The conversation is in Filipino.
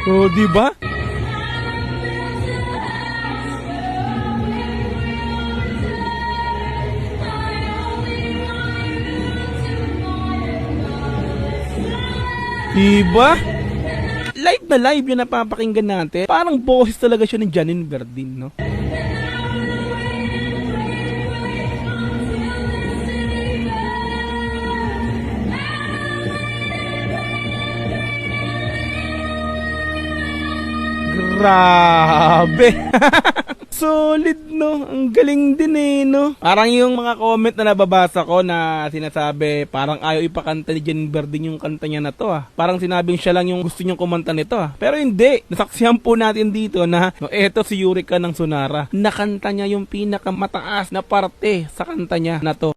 Oh, di ba? Diba? Live na live yung napapakinggan natin. Parang boses talaga siya ni Janine Verdin, no? Grabe! Solid, no? Ang galing din eh, no? Parang yung mga comment na nababasa ko na sinasabi, parang ayaw ipakanta ni Janine Verdin yung kanta niya na to, ah. Parang sinabing siya lang yung gusto niyong kumanta nito, ah. Pero hindi. Nasaksihan po natin dito na, no, eto si Eureka ng Sonara. Nakanta niya yung pinakamataas na parte sa kanta niya na to.